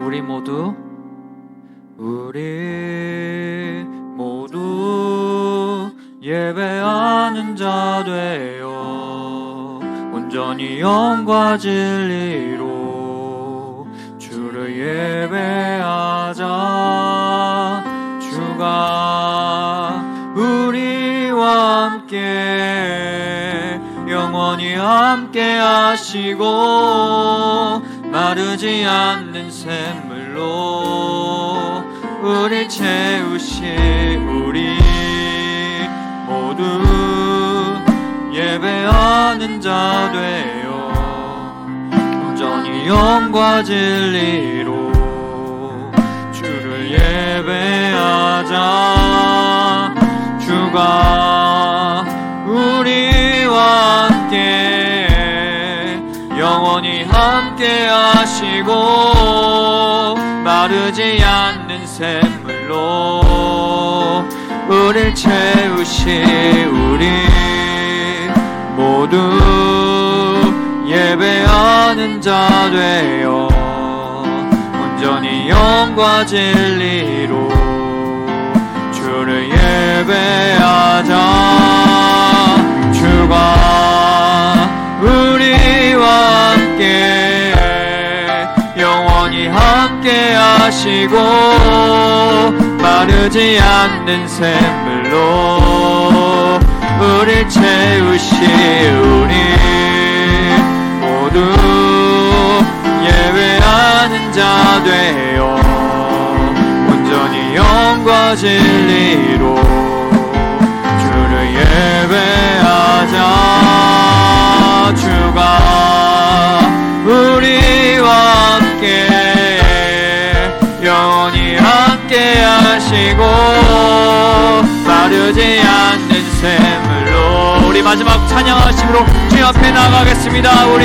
우리 모두 예배하는 자 되어 온전히 영과 진리로 주를 예배하자. 주가 우리와 함께 영원히 함께 하시고 마르지 않는 샘물로 우리 채우시. 우리 모두 예배하는 자 되어 온전히 영과 진리로 주를 예배하자. 주가 우리와 함께 영원히 함께 하시고 마르지 않는 샘물로 우릴 채우시. 우리 모두 예배하는 자 되어 온전히 영과 진리로 주를 예배하자. 주가 우리와 함께 영원히 함께 하시고 마르지 않는 샘물로 우릴 채우시. 우리 모두 예배하는 자 되어 온전히 영과 진리로 주를 예배하자. 주가 우리와 함께 영원히 함께 하시고 마르지 않는 샘물로 우리 마지막 찬양하심으로 주님 앞에 나가겠습니다. 우리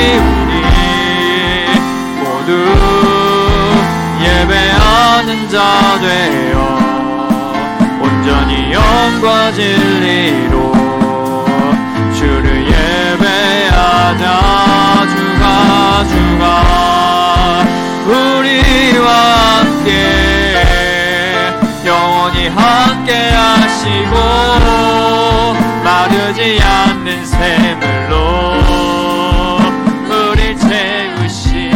모두 예배하는 자 되어 온전히 영과 진리로 주를 예배하자. 주가 우리와 함께 영원히 함께 하시고 마르지 않는 샘물로 우릴 채우시리라.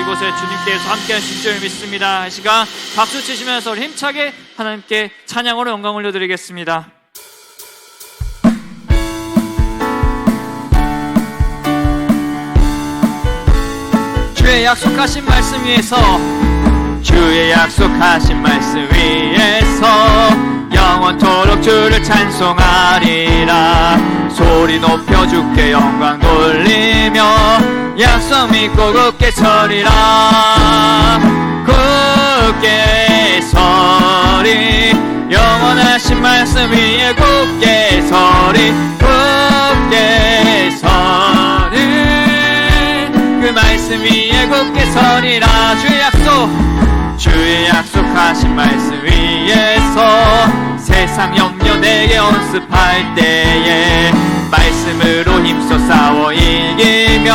이곳에 주님께서 함께 하실 줄 믿습니다. 이 시간 박수 치시면서 힘차게 하나님께 찬양으로 영광 올려드리겠습니다. 주의 약속하신 말씀 위에서 주의 약속하신 말씀 위에서 영원토록 주를 찬송하리라. 소리 높여 주께 영광 돌리며 약속 믿고 굳게 서리라. 굳게 서리 영원하신 말씀 위에 굳게 서리. 굳게 서리 그 말씀 위에 굳게 서리라. 주의 약속하신 말씀 위에서 세상 염려 내게 온습할 때에 말씀으로 힘써 싸워 이기며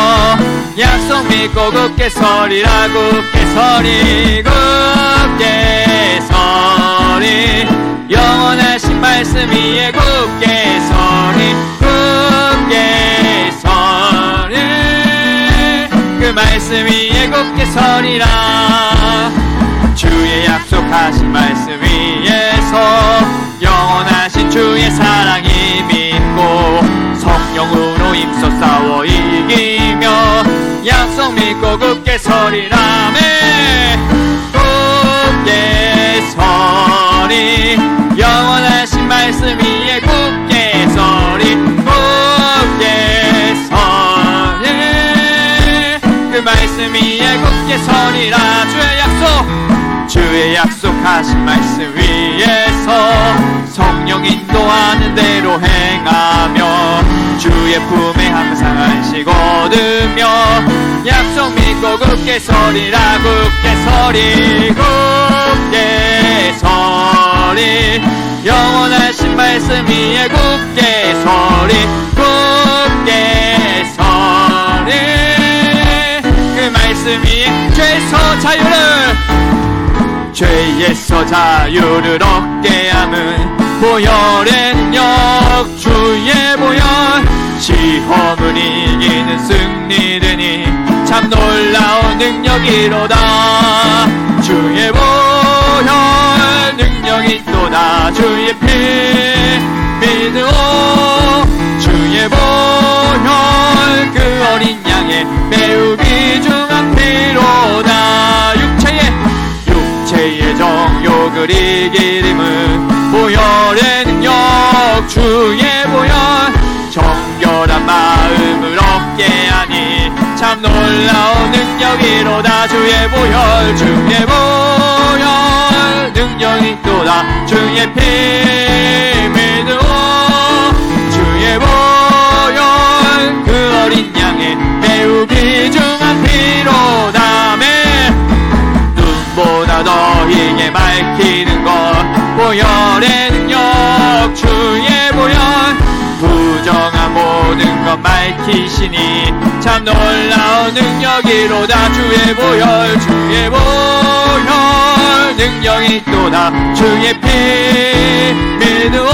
약속 믿고 굳게 서리라. 굳게 서리. 굳게 서리 영원하신 말씀 위에 굳게 서리. 굳게 서리 그 말씀 위에 굳게 서리라. 주의 약속하신 말씀 위에서 영원하신 주의 사랑이 믿고 성령으로 힘써 싸워 이기며 약속 믿고 굳게 서리라. 굳게 서리 영원하신 말씀 위에 굳게 서리. 굳게 서리 그 말씀 위에 굳게 서리라. 주의 약속하신 말씀 위에서 성령 인도하는 대로 행하며 주의 품에 항상 안식 얻으며 약속 믿고 굳게 서리라. 굳게 서리. 굳게 서리 영원하신 말씀 위에 굳게 서리. 굳게 서리 그 말씀 위에 죄에서 자유를 얻게 함은 보혈의 능력 주의 보혈 시험을 이기는 승리되니 참 놀라운 능력이로다 주의 보혈 능력이 또다 주의 피 믿으오 주의 보혈 그 어린 양의 매우 귀중한 피로다 육체의 정욕을 이기림은 보혈의 능력 주의 보혈 정결한 마음을 얻게 하니 참 놀라운 능력이로다 주의 보혈 능력이 또다 주의 피 믿으오 주의 보혈 그 어린 양의 매우 귀중한 피로다 눈보다 더 희게 밝히는 것 보혈의 능력 주의 보혈 부정한 모든 것 밝히시니 참 놀라운 능력이로다 주의 보혈 능력이 또다 주의 피 믿으오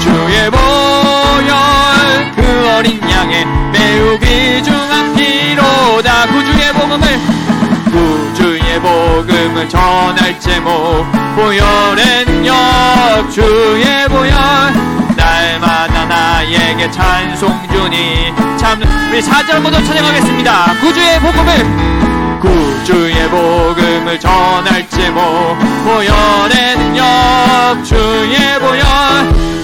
주의 보혈 그 어린 양의 매우 귀중한 피로다 구주의 복음을 전할 제목 보혈의 능력 주의 보혈 날마다 나에게 찬송 주니 참 우리 4절 모두 찬양하겠습니다. 구주의 복음을 전할 제목 보혈의 능력 주의 보혈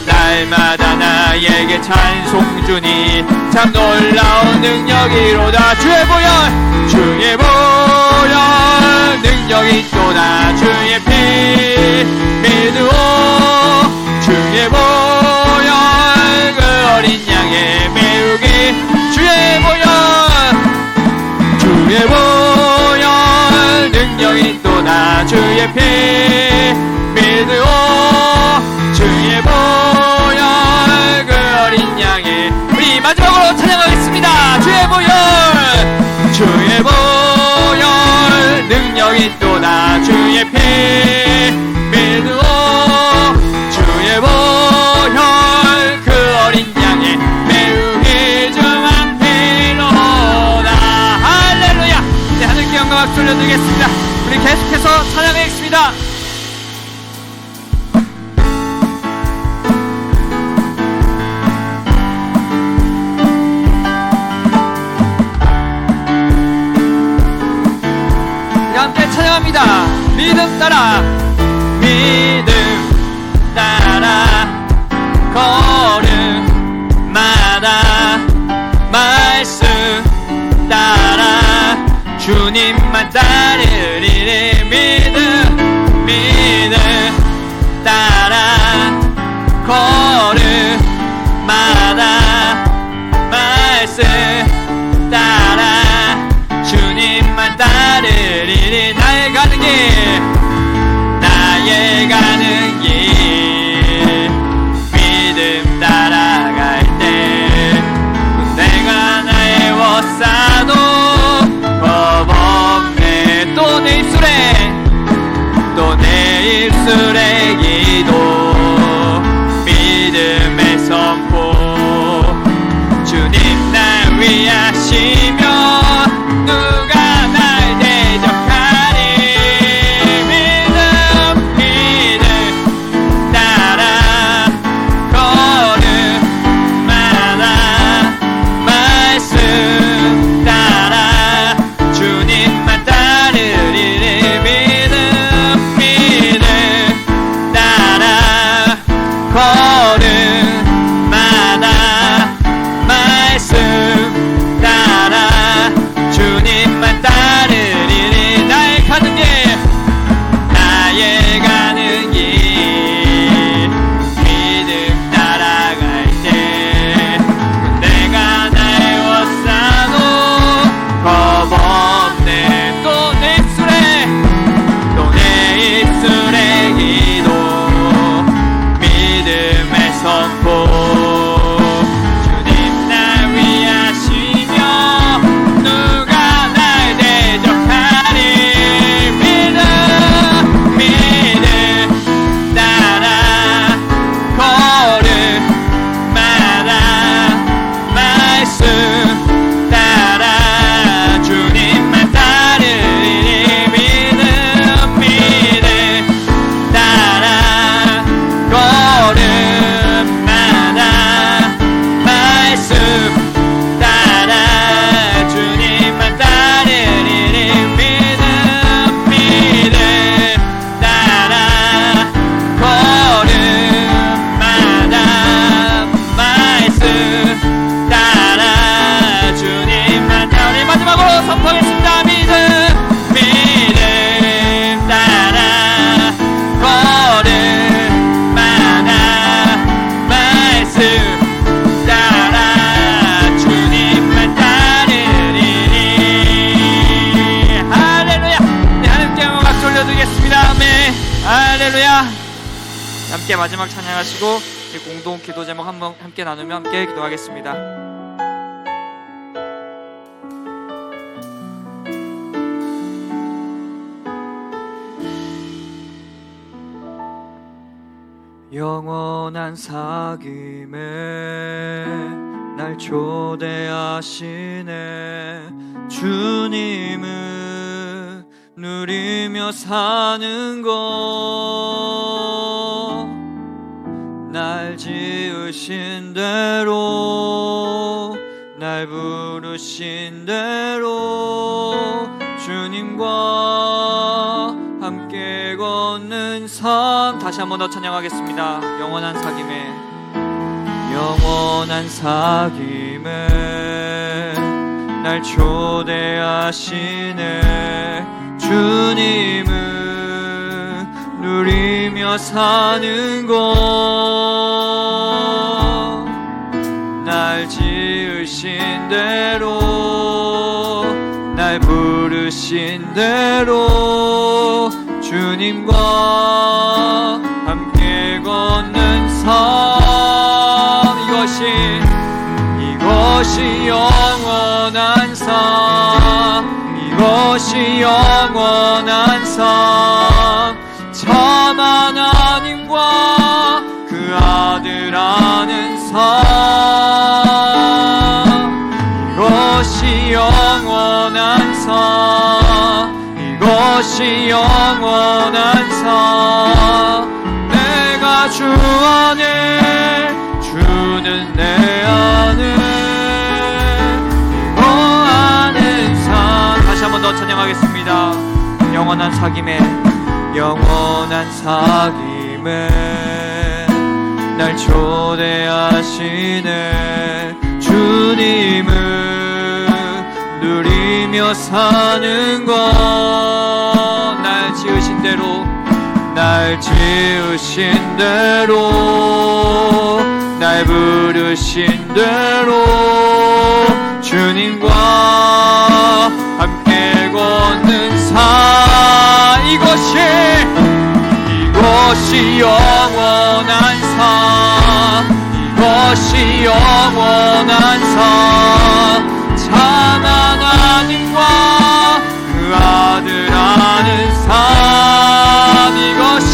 날마다 나에게 찬송 주니 참 놀라운 능력이로다 주의 보혈 능력이 또다 주의 피 믿으오 주의 보혈 그 어린 양의 매우기 주의 보혈 능력이 또다 주의 피 믿으오 주의 보혈 그 어린 양의 우리 마지막으로 찬양하겠습니다. 주의 보혈 능력이 또다 주의 피 믿으오 주의 보혈 그 어린 양의 매우 귀중한 피로다 할렐루야. 이제 하늘께 영광 박수 올려드리겠습니다. 우리 계속해서 찬양하겠습니다. 함께 찬양합니다. 믿음 따라 걸음마다 말씀 따라 주님만 따르리니 믿음 따라 걸음마다 말씀 따라 주님만 따르리니 나의 가는 길 믿음 따라갈 때 내가 나의 워싸도 법없네 또 내 입술에 기도 함께 마지막 찬양하시고 이 공동 기도 제목 한번 함께 나누며 함께 기도하겠습니다. 영원한 사귐에 날 초대하시네. 주님을 누리며 사는 것, 날 지으신 대로, 날 부르신 대로 주님과 함께 걷는 삶. 다시 한 번 더 찬양하겠습니다. 영원한 사귐에, 영원한 사귐에 날 초대하시네. 주님을 누리며 사는 것, 날 지으신 대로, 날 부르신 대로 주님과 함께 걷는 삶. 이것이 영원한 삶, 이것이 영원한 삶. 참 하나님과 그 아들 아는 삶. 이것이 영원한 삶, 이것이 영원한 삶. 내가 주 안에, 주는 내 안에, 이거 아는 삶. 다시 한 번 더 찬양하겠습니다. 영원한 사귐에, 영원한 사귐에 날 초대하시네. 주님을 누리며 사는 것, 날 지으신 대로, 날 지으신 대로, 날 부르신 대로 주님과 함께 걷는 삶. 이것이 영원한 삶, 이것이 영원한 삶. 참 하나님과 그 아들 아는 삶. 이것이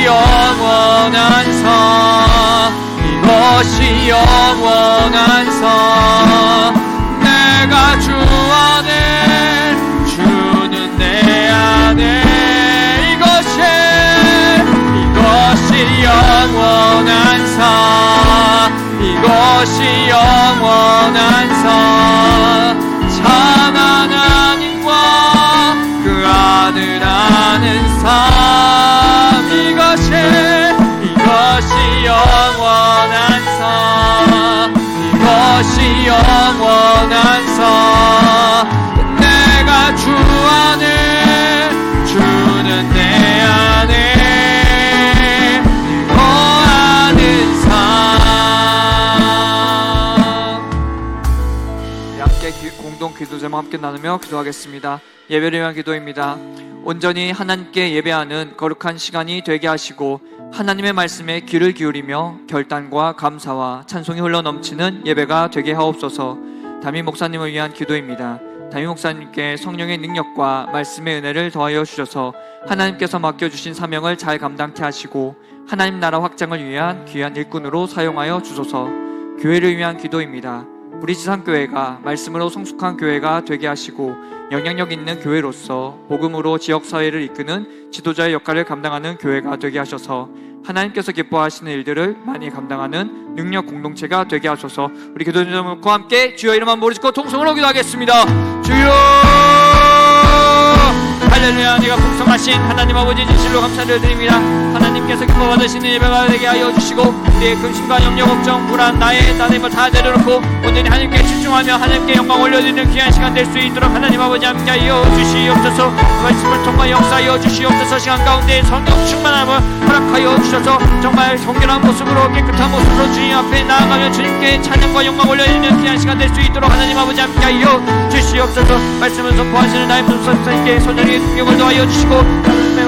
영원한 삶, 이것이 영원한 삶. 내가 주 안에, 주는 내 안에. 이것이 영원한 삶, 이것이 영원한 삶. 참 하나님과 그 아들 아는 삶. 이것이 영원한 삶, 이것이 영원한 삶. 내가 주 안에, 주는 내 안에, 이거 아는 삶. 함께 공동 기도 제목 함께 나누며 기도하겠습니다. 예배를 위한 기도입니다. 온전히 하나님께 예배하는 거룩한 시간이 되게 하시고 하나님의 말씀에 귀를 기울이며 결단과 감사와 찬송이 흘러넘치는 예배가 되게 하옵소서. 담임 목사님을 위한 기도입니다. 담임 목사님께 성령의 능력과 말씀의 은혜를 더하여 주셔서 하나님께서 맡겨주신 사명을 잘 감당케 하시고 하나님 나라 확장을 위한 귀한 일꾼으로 사용하여 주소서. 교회를 위한 기도입니다. 우리 지상교회가 말씀으로 성숙한 교회가 되게 하시고 영향력 있는 교회로서 복음으로 지역사회를 이끄는 지도자의 역할을 감당하는 교회가 되게 하셔서 하나님께서 기뻐하시는 일들을 많이 감당하는 능력 공동체가 되게 하소서. 우리 기도 제목과 함께 주여 이름 한번 부르짖고 통성으로 기도하겠습니다. 주여 할렐루야. 네가 풍성하신 하나님 아버지 진실로 감사를 드립니다. 하나님께서 기뻐 받으시는 예배가 되게 하여 주시고 우리의 근심과 염려 걱정 불안 나의 힘을 다 내려놓고 온전히 하나님께 집중하며 하나님께 영광 올려드리는 귀한 시간 될 수 있도록 하나님 아버지 함께하여 주시옵소서. 말씀을 통과 역사하여 주시옵소서. 시간 가운데 성령 충만함을 허락하여 주셔서 정말 정결한 모습으로 깨끗한 모습으로 주님 앞에 나아가며 주님께 찬양과 영광 올려드리는 귀한 시간 될 수 있도록 하나님 아버지 함께하여 주시옵소서. 말씀을 선포하시는 나의 분석사님께 소전히 능력을 더하여 주시고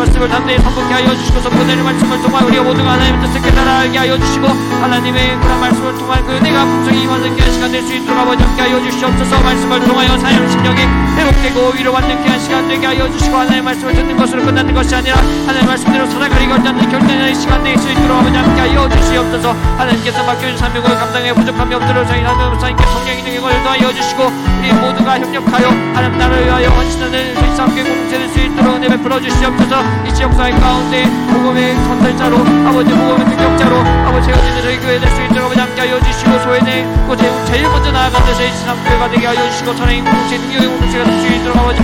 말씀을 담대히 선포케 하여 주시고 선포되는 말씀을 통하여 우리가 모두가 하나님의 뜻을 깨달아 알게 하여 주시고 하나님의 그런 말씀을 통하여 그 은혜가 풍성히 임하는 귀한 시간 될 수 있도록 아버지 함께 하여 주시옵소서. 말씀을 통하여 사람 심령이 회복되고 위로받는 귀한 시간 되게 하여 주시고 하나님의 말씀을 듣는 것으로 끝나는 것이 아니라 하나님의 말씀대로 살아가기 결단하는 결단의 시간 될 수 있도록 아버지 함께 하여 주시옵소서. 하나님께서 맡겨주신 사명을 감당해 부족함이 없도록 저희 하나님 목사님께 성령의 능력을 더하여 주시고 우리 모두가 협력하여 하나님 나라를 위하여 헌신하는 저희 함께 공동체 될 수 있도록 은혜 베풀어 주시옵소서. 이 지역 사회 가운데 복음의 전달자로 아버지 복음의 능력자로 아버지 세워지는 저희 교회 될 수 있도록 아버지 함께 하여 주시고 소외된 곳에 제일 먼저 나아가는 저희 신앙교회가 되게 하여 주시고 사랑의 공동체 능력의 공동체가 될 수 있도록 아버지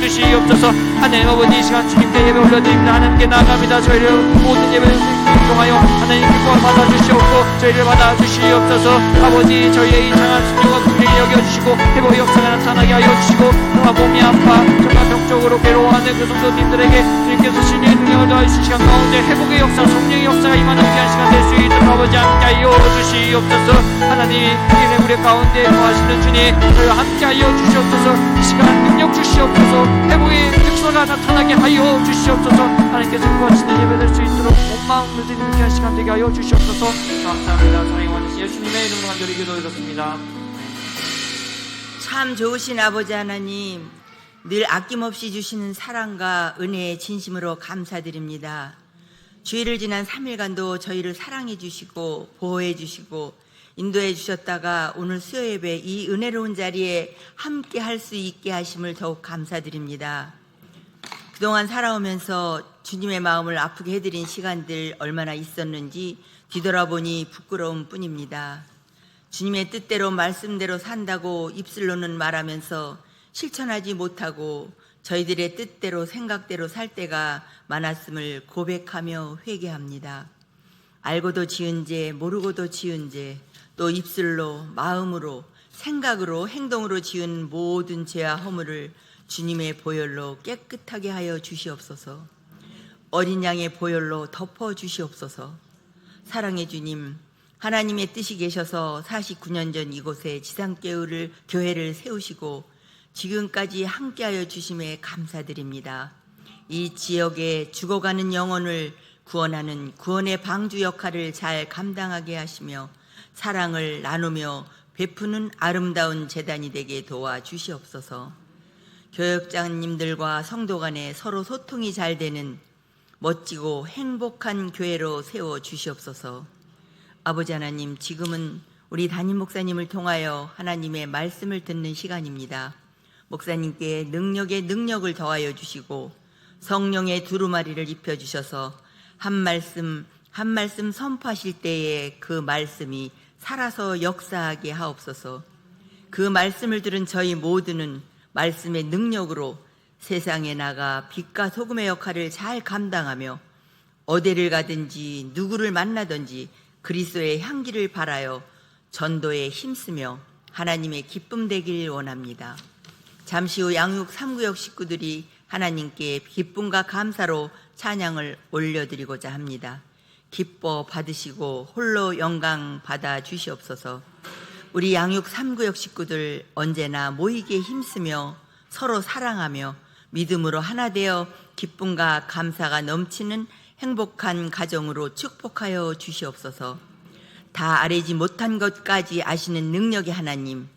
주시옵소서. 하나님 아버지 이 시간 주님께 예배 올려드립니다. 하나님께 나아갑니다. 저희를 모든 예배를 통하여 하나님 기뻐 받아주시옵고 저희를 받아주시옵소서. 아버지 저희의 이 장한 심령과 긍휼히 여겨주시고 회복의 역사가 나타나게 하여 주시고 정말 몸이 아파 정말 병적으로 괴로워하는 그 성도님들에게 주님께서 신의 능력을 더하신 시간 가운데 회복의 역사 성령의 역사가 임하는 귀한 시간 될 수 있도록 아버지 함께 하여 주시옵소서. 하나님 이 우리 가운데 거하시는 주님 저희와 함께 하여 주시옵소서. 이 시간 능력 주시옵소서. 회복의 역사가 나타나게 하여 주시옵소서. 하나님께서 구하시는 예배 될 수 있도록 온 마음을 드리는 귀한 시간 되게 하여 주시옵소서. 감사합니다. 사랑의 원하신 예수님의 이름으로 간절히 기도드렸습니다. 참 좋으신 아버지 하나님, 늘 아낌없이 주시는 사랑과 은혜에 진심으로 감사드립니다. 주일을 지난 3일간도 저희를 사랑해 주시고 보호해 주시고 인도해 주셨다가 오늘 수요 예배 이 은혜로운 자리에 함께 할 수 있게 하심을 더욱 감사드립니다. 그동안 살아오면서 주님의 마음을 아프게 해드린 시간들 얼마나 있었는지 뒤돌아보니 부끄러움 뿐입니다. 주님의 뜻대로 말씀대로 산다고 입술로는 말하면서 실천하지 못하고 저희들의 뜻대로 생각대로 살 때가 많았음을 고백하며 회개합니다. 알고도 지은 죄, 모르고도 지은 죄, 또 입술로, 마음으로, 생각으로, 행동으로 지은 모든 죄와 허물을 주님의 보혈로 깨끗하게 하여 주시옵소서. 어린 양의 보혈로 덮어 주시옵소서. 사랑의 주님, 하나님의 뜻이 계셔서 49년 전 이곳에 지상교회를 세우시고 지금까지 함께하여 주심에 감사드립니다. 이 지역에 죽어가는 영혼을 구원하는 구원의 방주 역할을 잘 감당하게 하시며 사랑을 나누며 베푸는 아름다운 재단이 되게 도와주시옵소서. 교역장님들과 성도 간에 서로 소통이 잘 되는 멋지고 행복한 교회로 세워주시옵소서. 아버지 하나님, 지금은 우리 담임 목사님을 통하여 하나님의 말씀을 듣는 시간입니다. 목사님께 능력에 능력을 더하여 주시고 성령의 두루마리를 입혀주셔서 한 말씀 한 말씀 선포하실 때에 그 말씀이 살아서 역사하게 하옵소서. 그 말씀을 들은 저희 모두는 말씀의 능력으로 세상에 나가 빛과 소금의 역할을 잘 감당하며 어디를 가든지 누구를 만나든지 그리스도의 향기를 발하여 전도에 힘쓰며 하나님의 기쁨 되길 원합니다. 잠시 후 양육 3구역 식구들이 하나님께 기쁨과 감사로 찬양을 올려드리고자 합니다. 기뻐 받으시고 홀로 영광 받아 주시옵소서. 우리 양육 3구역 식구들 언제나 모이게 힘쓰며 서로 사랑하며 믿음으로 하나 되어 기쁨과 감사가 넘치는 행복한 가정으로 축복하여 주시옵소서. 다 아뢰지 못한 것까지 아시는 능력의 하나님,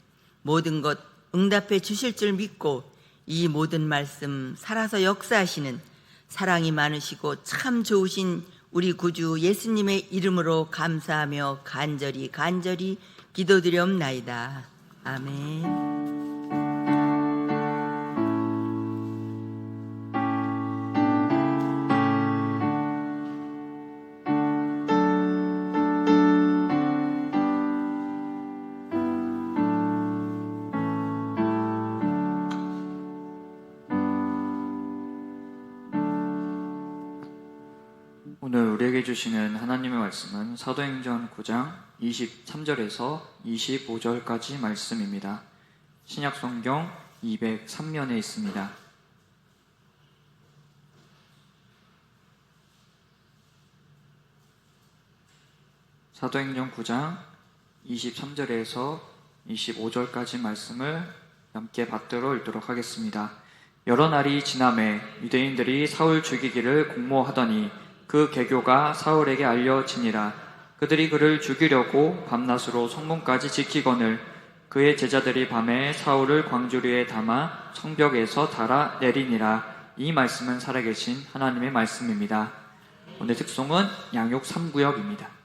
모든 것 응답해 주실 줄 믿고 이 모든 말씀 살아서 역사하시는 사랑이 많으시고 참 좋으신 우리 구주 예수님의 이름으로 감사하며 간절히 기도드리옵나이다. 아멘. 오늘 우리에게 주시는 하나님의 말씀은 사도행전 9장 23절에서 25절까지 말씀입니다. 신약성경 203면에 있습니다. 사도행전 9장 23절에서 25절까지 말씀을 함께 받들어 읽도록 하겠습니다. 여러 날이 지남에 유대인들이 사울 죽이기를 공모하더니 그 계교가 사울에게 알려지니라. 그들이 그를 죽이려고 밤낮으로 성문까지 지키거늘 그의 제자들이 밤에 사울을 광주리에 담아 성벽에서 달아 내리니라. 이 말씀은 살아계신 하나님의 말씀입니다. 오늘 특송은 양육 3구역입니다.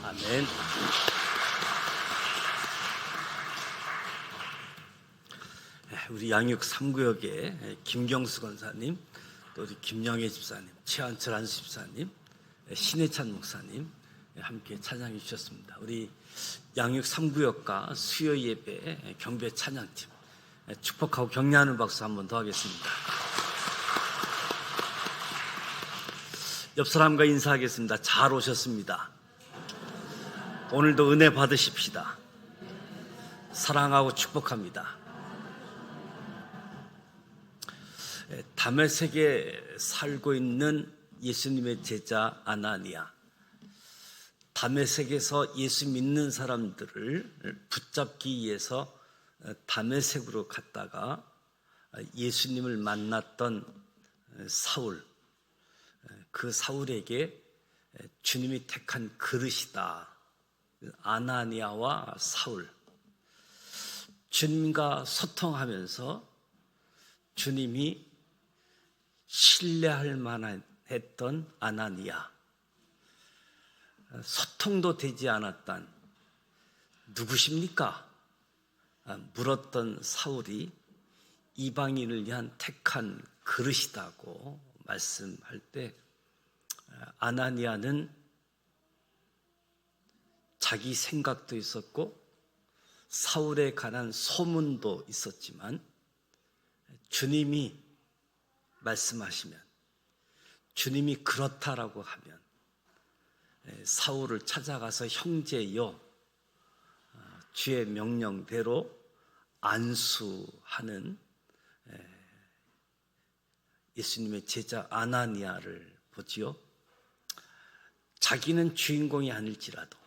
아멘. 우리 양육 3구역의 김경수 권사님, 또 우리 김영애 집사님, 최한철 안수 집사님, 신해찬 목사님 함께 찬양해 주셨습니다. 우리 양육 3구역과 수요 예배 경배 찬양팀 축복하고 격려하는 박수 한 번 더 하겠습니다. 옆 사람과 인사하겠습니다. 잘 오셨습니다. 오늘도 은혜 받으십시다. 사랑하고 축복합니다. 다메섹에 살고 있는 예수님의 제자 아나니아. 다메섹에서 예수 믿는 사람들을 붙잡기 위해서 다메섹으로 갔다가 예수님을 만났던 사울. 그 사울에게 주님이 택한 그릇이다. 아나니아와 사울. 주님과 소통하면서 주님이 신뢰할 만했던 아나니아, 소통도 되지 않았던 누구십니까? 물었던 사울이 이방인을 위한 택한 그릇이다고 말씀할 때 아나니아는 자기 생각도 있었고 사울에 관한 소문도 있었지만 주님이 말씀하시면, 주님이 그렇다라고 하면 사울을 찾아가서 형제여 주의 명령대로 안수하는 예수님의 제자 아나니아를 보지요. 자기는 주인공이 아닐지라도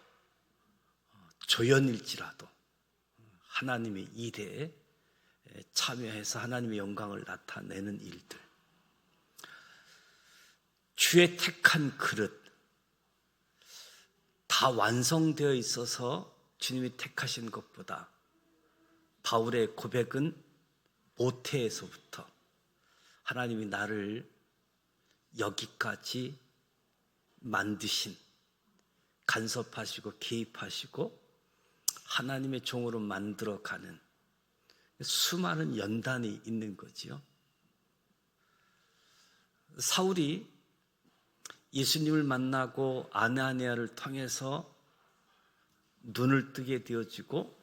조연일지라도 하나님의 일에 참여해서 하나님의 영광을 나타내는 일들, 주의 택한 그릇, 다 완성되어 있어서 주님이 택하신 것보다 바울의 고백은 모태에서부터 하나님이 나를 여기까지 만드신, 간섭하시고 개입하시고 하나님의 종으로 만들어가는 수많은 연단이 있는 거지요. 사울이 예수님을 만나고 아나니아를 통해서 눈을 뜨게 되어지고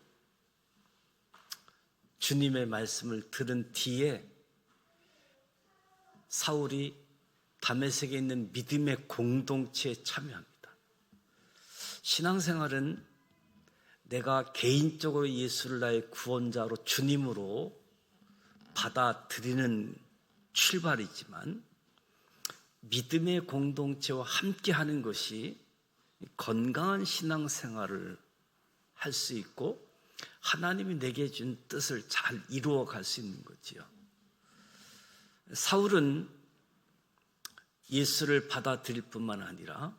주님의 말씀을 들은 뒤에 사울이 다메섹에 있는 믿음의 공동체에 참여합니다. 신앙생활은 내가 개인적으로 예수를 나의 구원자로 주님으로 받아들이는 출발이지만 믿음의 공동체와 함께하는 것이 건강한 신앙생활을 할 수 있고 하나님이 내게 준 뜻을 잘 이루어 갈 수 있는 거지요. 사울은 예수를 받아들일 뿐만 아니라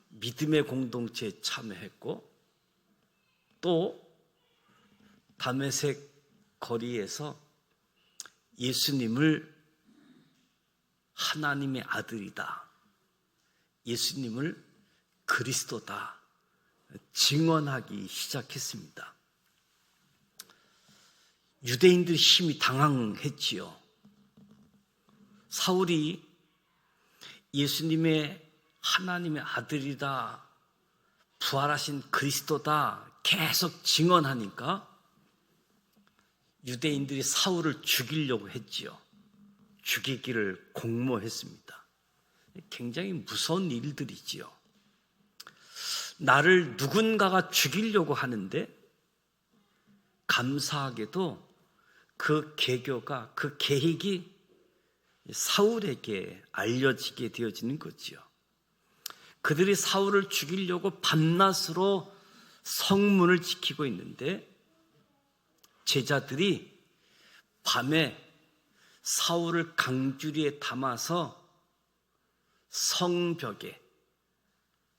믿음의 공동체에 참여했고 또 다메섹 거리에서 예수님을 하나님의 아들이다, 예수님을 그리스도다 증언하기 시작했습니다. 유대인들이 심히 당황했지요. 사울이 예수님의 하나님의 아들이다, 부활하신 그리스도다 계속 증언하니까 유대인들이 사울을 죽이려고 했지요. 죽이기를 공모했습니다. 굉장히 무서운 일들이지요. 나를 누군가가 죽이려고 하는데 감사하게도 그 계교가, 그 계획이 사울에게 알려지게 되어지는 거지요. 그들이 사울을 죽이려고 밤낮으로 성문을 지키고 있는데 제자들이 밤에 사울을 강주리에 담아서 성벽에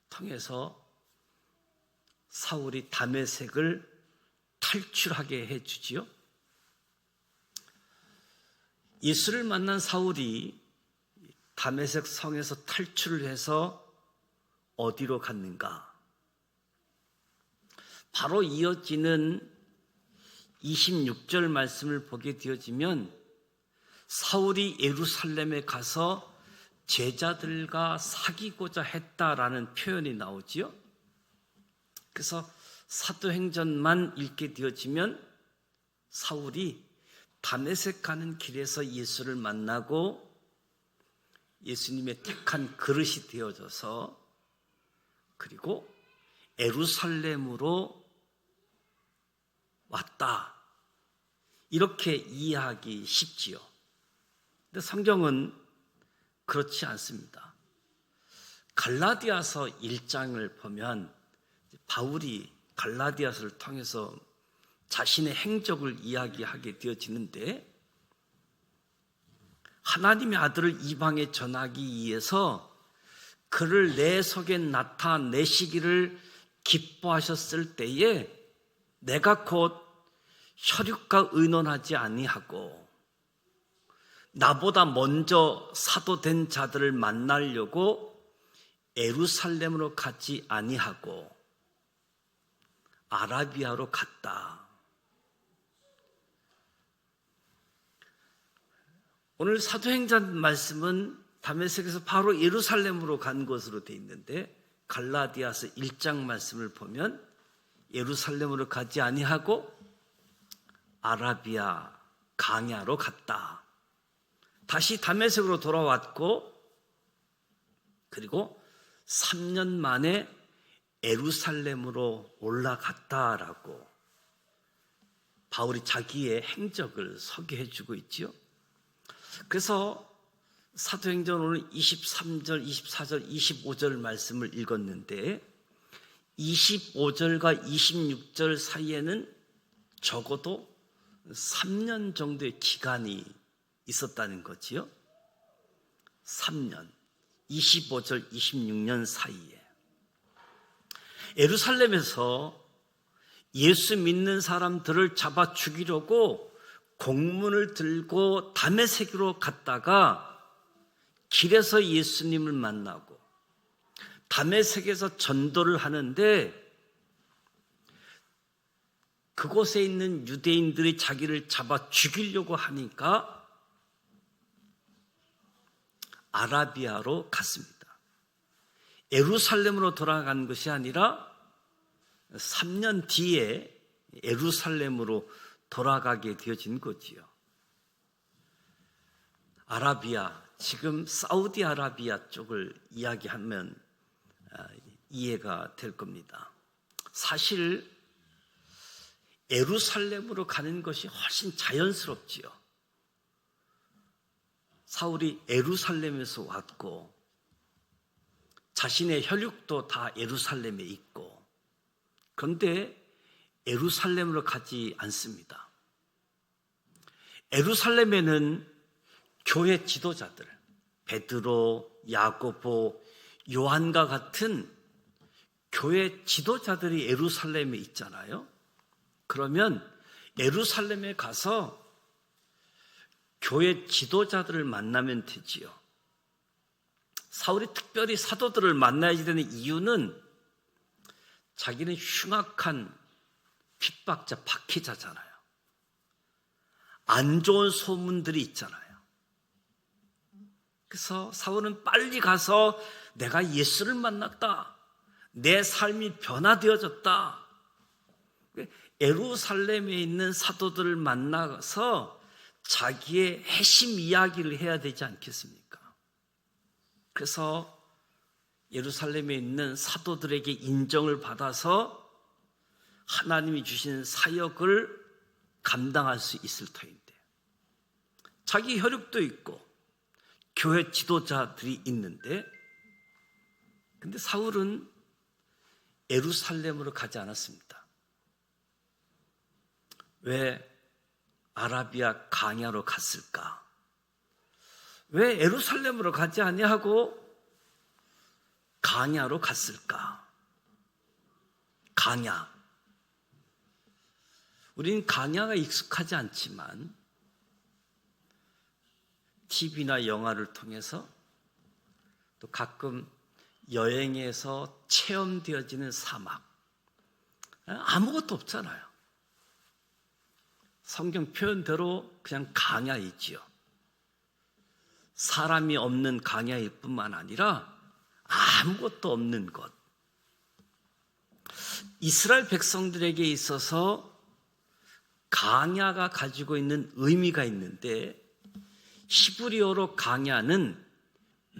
통해서 사울이 다메섹을 탈출하게 해주지요. 예수를 만난 사울이 다메섹 성에서 탈출을 해서 어디로 갔는가? 바로 이어지는 26절 말씀을 보게 되어지면 사울이 예루살렘에 가서 제자들과 사귀고자 했다라는 표현이 나오지요. 그래서 사도행전만 읽게 되어지면 사울이 다메섹 가는 길에서 예수를 만나고 예수님의 택한 그릇이 되어져서 그리고 예루살렘으로 왔다, 이렇게 이해하기 쉽지요. 근데 성경은 그렇지 않습니다. 갈라디아서 1장을 보면 바울이 갈라디아서를 통해서 자신의 행적을 이야기하게 되어지는데 하나님의 아들을 이방에 전하기 위해서 그를 내 속에 나타내시기를 기뻐하셨을 때에 내가 곧 혈육과 의논하지 아니하고 나보다 먼저 사도된 자들을 만나려고 예루살렘으로 가지 아니하고 아라비아로 갔다. 오늘 사도행전 말씀은 다메섹에서 바로 예루살렘으로 간 것으로 되어 있는데 갈라디아서 1장 말씀을 보면 예루살렘으로 가지 아니하고 아라비아 강야로 갔다. 다시 다메섹으로 돌아왔고 그리고 3년 만에 예루살렘으로 올라갔다라고 바울이 자기의 행적을 소개해 주고 있지요. 그래서 사도행전 오늘 23절, 24절, 25절 말씀을 읽었는데 25절과 26절 사이에는 적어도 3년 정도의 기간이 있었다는 거지요. 3년, 25절, 26년 사이에 예루살렘에서 예수 믿는 사람들을 잡아 죽이려고 공문을 들고 다메섹으로 갔다가 길에서 예수님을 만나고 다메섹에서 전도를 하는데 그곳에 있는 유대인들이 자기를 잡아 죽이려고 하니까 아라비아로 갔습니다. 예루살렘으로 돌아간 것이 아니라 3년 뒤에 예루살렘으로 돌아가게 되어진 거지요. 아라비아, 지금 사우디아라비아 쪽을 이야기하면 이해가 될 겁니다. 사실 예루살렘으로 가는 것이 훨씬 자연스럽지요. 사울이 예루살렘에서 왔고 자신의 혈육도 다 예루살렘에 있고, 그런데 예루살렘으로 가지 않습니다. 예루살렘에는 교회 지도자들, 베드로, 야고보, 요한과 같은 교회 지도자들이 예루살렘에 있잖아요. 그러면 예루살렘에 가서 교회 지도자들을 만나면 되지요. 사울이 특별히 사도들을 만나야 되는 이유는 자기는 흉악한 핍박자, 박해자잖아요. 안 좋은 소문들이 있잖아요. 그래서 사울은 빨리 가서 내가 예수를 만났다, 내 삶이 변화되어졌다, 예루살렘에 있는 사도들을 만나서 자기의 핵심 이야기를 해야 되지 않겠습니까? 그래서 예루살렘에 있는 사도들에게 인정을 받아서 하나님이 주신 사역을 감당할 수 있을 터인데, 자기 혈육도 있고 교회 지도자들이 있는데, 근데 사울은 예루살렘으로 가지 않았습니다. 왜 아라비아 강야로 갔을까? 왜 예루살렘으로 가지 아니하고 강야로 갔을까? 강야. 우리는 강야가 익숙하지 않지만 TV나 영화를 통해서 또 가끔 여행에서 체험되어지는 사막, 아무것도 없잖아요. 성경 표현대로 그냥 강야이지요. 사람이 없는 강야일 뿐만 아니라 아무것도 없는 것. 이스라엘 백성들에게 있어서 강야가 가지고 있는 의미가 있는데, 히브리어로 강야는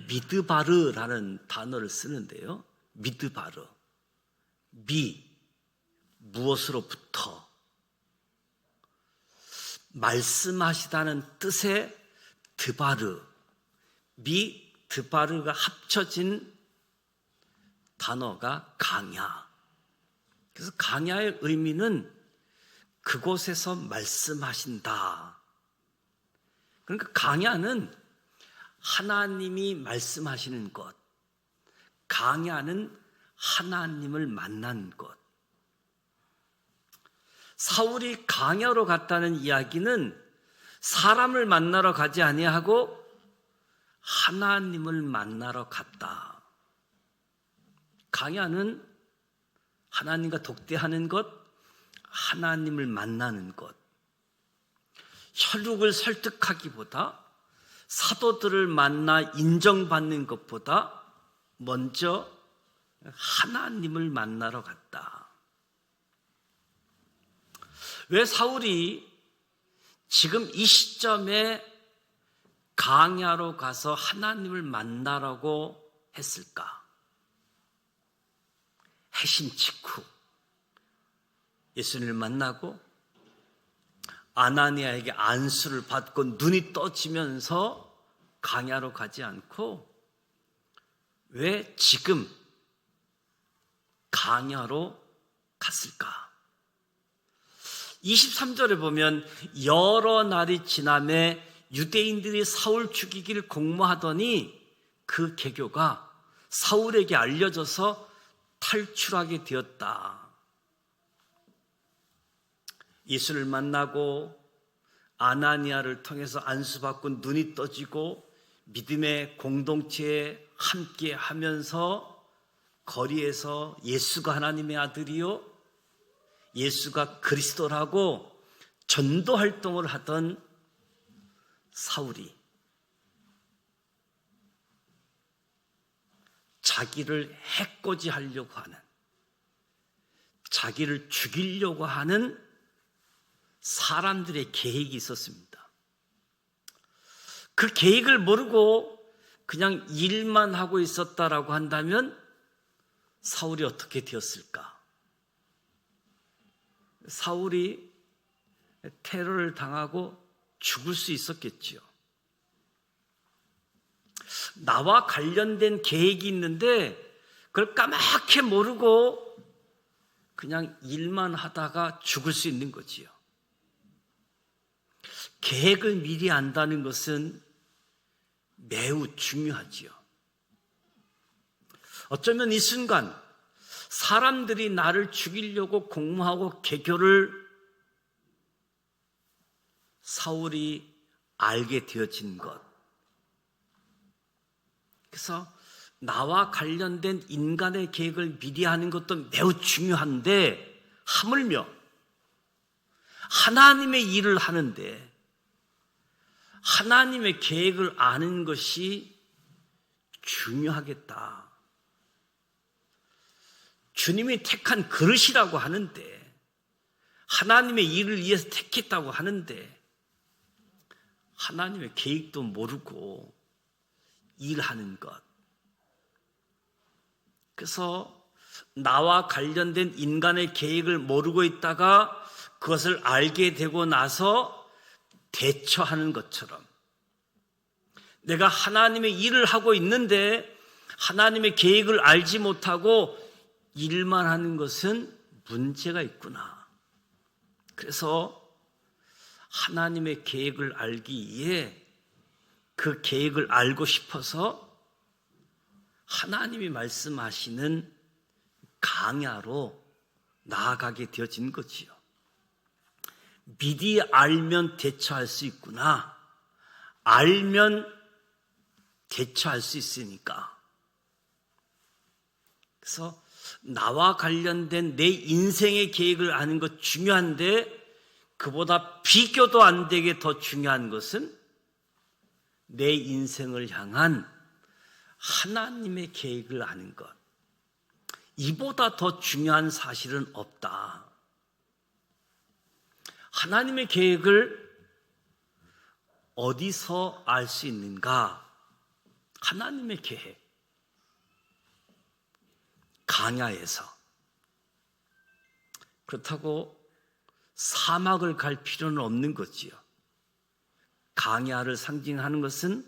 미드바르라는 단어를 쓰는데요. 미드바르, 무엇으로부터, 말씀하시다는 뜻의 드바르, 드바르가 합쳐진 단어가 강야. 그래서 강야의 의미는 그곳에서 말씀하신다. 그러니까 강야는 하나님이 말씀하시는 것, 강야는 하나님을 만난 것. 사울이 강야로 갔다는 이야기는 사람을 만나러 가지 아니하고 하나님을 만나러 갔다. 강야는 하나님과 독대하는 것, 하나님을 만나는 것. 혈육을 설득하기보다, 사도들을 만나 인정받는 것보다 먼저 하나님을 만나러 갔다. 왜 사울이 지금 이 시점에 강야로 가서 하나님을 만나라고 했을까? 회심 직후 예수님을 만나고 아나니아에게 안수를 받고 눈이 떠지면서 강야로 가지 않고 왜 지금 강야로 갔을까? 23절에 보면 여러 날이 지남에 유대인들이 사울 죽이기를 공모하더니 그 계교가 사울에게 알려져서 탈출하게 되었다. 예수를 만나고 아나니아를 통해서 안수받고 눈이 떠지고 믿음의 공동체에 함께 하면서 거리에서 예수가 하나님의 아들이요, 예수가 그리스도라고 전도 활동을 하던 사울이 자기를 해코지 하려고 하는, 자기를 죽이려고 하는 사람들의 계획이 있었습니다. 그 계획을 모르고 그냥 일만 하고 있었다라고 한다면 사울이 어떻게 되었을까? 사울이 테러를 당하고 죽을 수 있었겠지요. 나와 관련된 계획이 있는데 그걸 까맣게 모르고 그냥 일만 하다가 죽을 수 있는 거지요. 계획을 미리 안다는 것은 매우 중요하지요. 어쩌면 이 순간 사람들이 나를 죽이려고 공모하고 개교를 사울이 알게 되어진 것. 그래서 나와 관련된 인간의 계획을 미리 하는 것도 매우 중요한데, 하물며 하나님의 일을 하는데 하나님의 계획을 아는 것이 중요하겠다. 주님이 택한 그릇이라고 하는데, 하나님의 일을 위해서 택했다고 하는데 하나님의 계획도 모르고 일하는 것. 그래서 나와 관련된 인간의 계획을 모르고 있다가 그것을 알게 되고 나서 대처하는 것처럼, 내가 하나님의 일을 하고 있는데 하나님의 계획을 알지 못하고 일만 하는 것은 문제가 있구나. 그래서 하나님의 계획을 알기 위해 그 계획을 알고 싶어서 하나님이 말씀하시는 강야로 나아가게 되어진 거지요. 미리 알면 대처할 수 있구나. 알면 대처할 수 있으니까. 그래서 나와 관련된 내 인생의 계획을 아는 것 중요한데, 그보다 비교도 안 되게 더 중요한 것은 내 인생을 향한 하나님의 계획을 아는 것. 이보다 더 중요한 사실은 없다. 하나님의 계획을 어디서 알 수 있는가? 하나님의 계획. 강야에서. 그렇다고 사막을 갈 필요는 없는 거지요. 강야를 상징하는 것은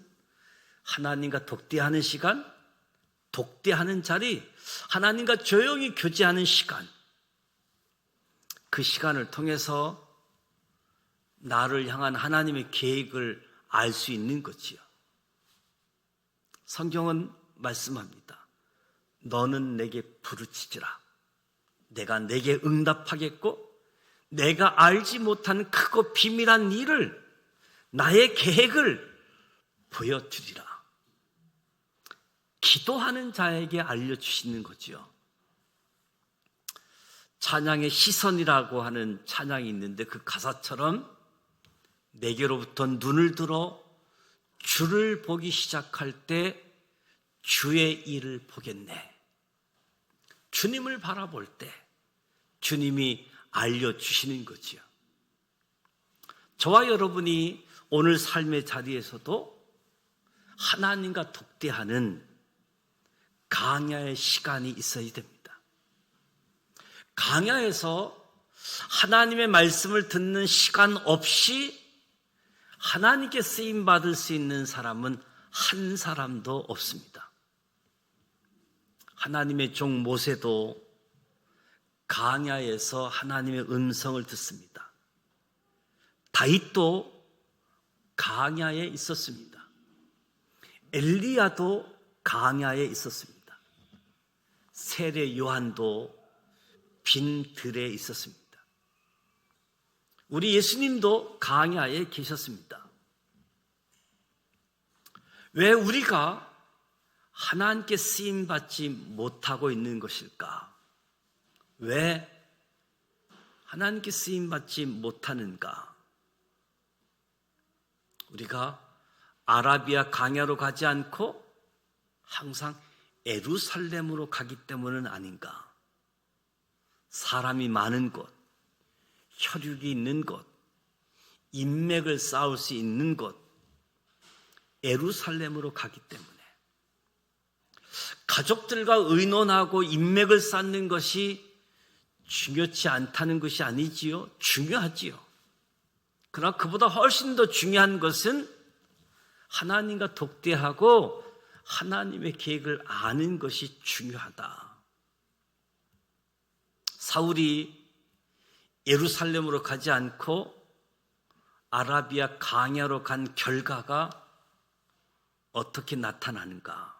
하나님과 독대하는 시간, 독대하는 자리, 하나님과 조용히 교제하는 시간, 그 시간을 통해서 나를 향한 하나님의 계획을 알 수 있는 거지요. 성경은 말씀합니다. 너는 내게 부르짖으라. 내가 내게 응답하겠고 내가 알지 못한 크고 비밀한 일을, 나의 계획을 보여주리라. 기도하는 자에게 알려주시는 거지요. 찬양의 시선이라고 하는 찬양이 있는데 그 가사처럼 내게로부터 눈을 들어 주를 보기 시작할 때 주의 일을 보겠네. 주님을 바라볼 때 주님이 알려주시는 거지요. 저와 여러분이 오늘 삶의 자리에서도 하나님과 독대하는 강야의 시간이 있어야 됩니다. 강야에서 하나님의 말씀을 듣는 시간 없이 하나님께 쓰임받을 수 있는 사람은 한 사람도 없습니다. 하나님의 종 모세도 강야에서 하나님의 음성을 듣습니다. 다윗도 강야에 있었습니다. 엘리야도 강야에 있었습니다. 세례 요한도 빈 들에 있었습니다. 우리 예수님도 광야에 계셨습니다. 왜 우리가 하나님께 쓰임받지 못하고 있는 것일까? 왜 하나님께 쓰임받지 못하는가? 우리가 아라비아 광야로 가지 않고 항상 예루살렘으로 가기 때문은 아닌가? 사람이 많은 곳, 혈육이 있는 곳, 인맥을 쌓을 수 있는 곳, 예루살렘으로 가기 때문에 가족들과 의논하고 인맥을 쌓는 것이 중요치 않다는 것이 아니지요. 중요하지요. 그러나 그보다 훨씬 더 중요한 것은 하나님과 독대하고 하나님의 계획을 아는 것이 중요하다. 사울이 예루살렘으로 가지 않고 아라비아 광야로 간 결과가 어떻게 나타나는가?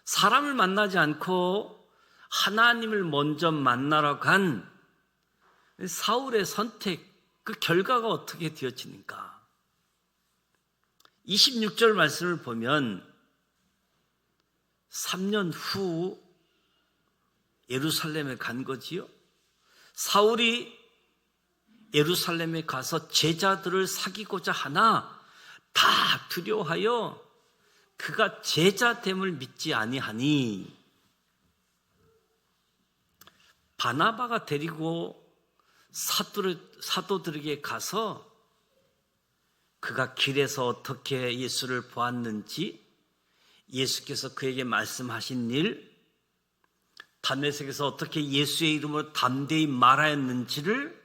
사람을 만나지 않고 하나님을 먼저 만나러 간 사울의 선택, 그 결과가 어떻게 되어지는가? 26절 말씀을 보면 3년 후 예루살렘에 간 거지요. 사울이 예루살렘에 가서 제자들을 사귀고자 하나 다 두려워하여 그가 제자됨을 믿지 아니하니 바나바가 데리고 사도들에게 가서 그가 길에서 어떻게 예수를 보았는지, 예수께서 그에게 말씀하신 일, 담메색에서 어떻게 예수의 이름으로 담대히 말하였는지를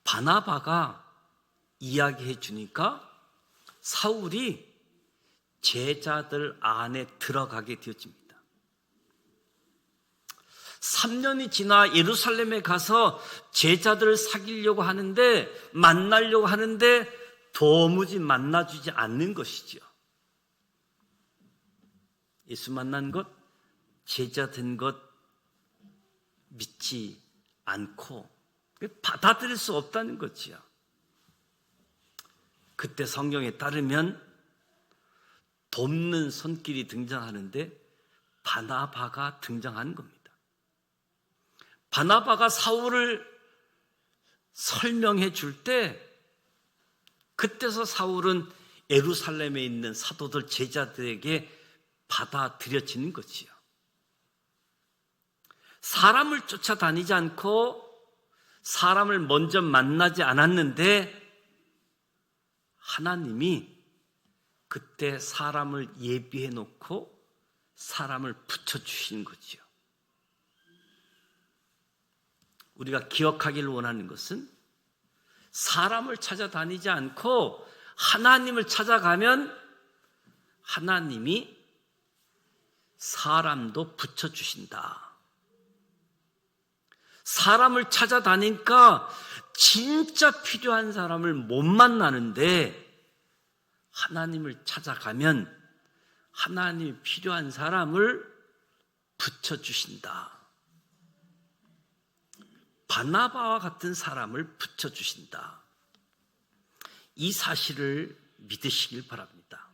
바나바가 이야기해 주니까 사울이 제자들 안에 들어가게 되어집니다. 3년이 지나 예루살렘에 가서 제자들을 사귀려고 하는데, 만나려고 하는데 도무지 만나주지 않는 것이죠. 예수 만난 것, 제자 된 것 믿지 않고 받아들일 수 없다는 거지요. 그때 성경에 따르면 돕는 손길이 등장하는데 바나바가 등장하는 겁니다. 바나바가 사울을 설명해 줄 때, 그때서 사울은 예루살렘에 있는 사도들 제자들에게 받아들여지는 거지요. 사람을 쫓아다니지 않고 사람을 먼저 만나지 않았는데 하나님이 그때 사람을 예비해 놓고 사람을 붙여주신 거지요. 우리가 기억하기를 원하는 것은 사람을 찾아다니지 않고 하나님을 찾아가면 하나님이 사람도 붙여주신다. 사람을 찾아다니까 진짜 필요한 사람을 못 만나는데 하나님을 찾아가면 하나님이 필요한 사람을 붙여주신다. 바나바와 같은 사람을 붙여주신다. 이 사실을 믿으시길 바랍니다.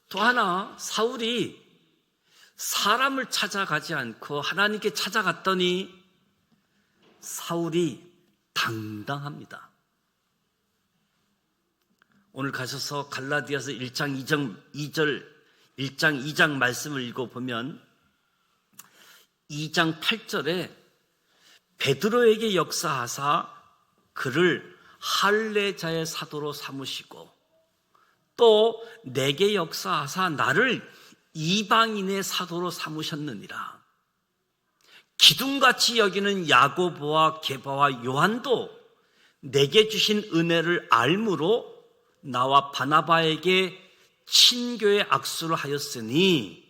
또 하나, 사울이 사람을 찾아가지 않고 하나님께 찾아갔더니 사울이 당당합니다. 오늘 가셔서 갈라디아서 1장 2장 말씀을 읽어보면 2장 8절에 베드로에게 역사하사 그를 할례자의 사도로 삼으시고 또 내게 역사하사 나를 이방인의 사도로 삼으셨느니라. 기둥같이 여기는 야고보와 게바와 요한도 내게 주신 은혜를 알므로 나와 바나바에게 친교의 악수를 하였으니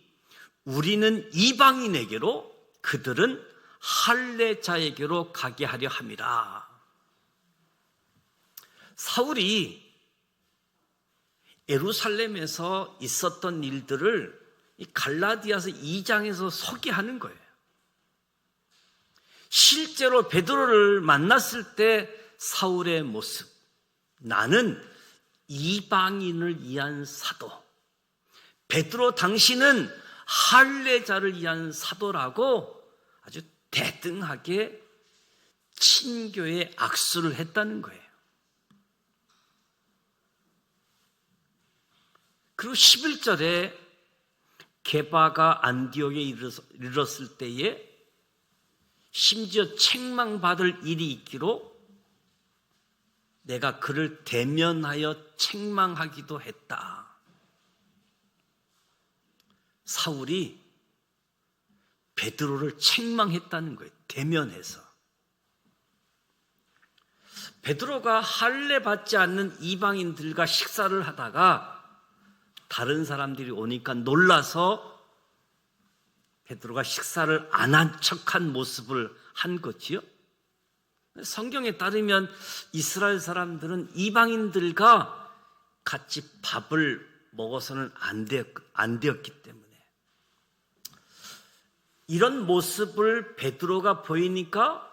우리는 이방인에게로 그들은 할례자에게로 가게 하려 함이라. 사울이 예루살렘에서 있었던 일들을 이 갈라디아서 2장에서 소개하는 거예요. 실제로 베드로를 만났을 때 사울의 모습, 나는 이방인을 위한 사도, 베드로 당신은 할례자를 위한 사도라고 아주 대등하게 친교에 악수를 했다는 거예요. 그리고 11절에 게바가 안디옥에 이르렀을 때에 심지어 책망받을 일이 있기로 내가 그를 대면하여 책망하기도 했다. 사울이 베드로를 책망했다는 거예요. 대면해서. 베드로가 할례 받지 않는 이방인들과 식사를 하다가 다른 사람들이 오니까 놀라서 베드로가 식사를 안 한 척한 모습을 한 거지요. 성경에 따르면 이스라엘 사람들은 이방인들과 같이 밥을 먹어서는 안 되었기 때문에 이런 모습을 베드로가 보이니까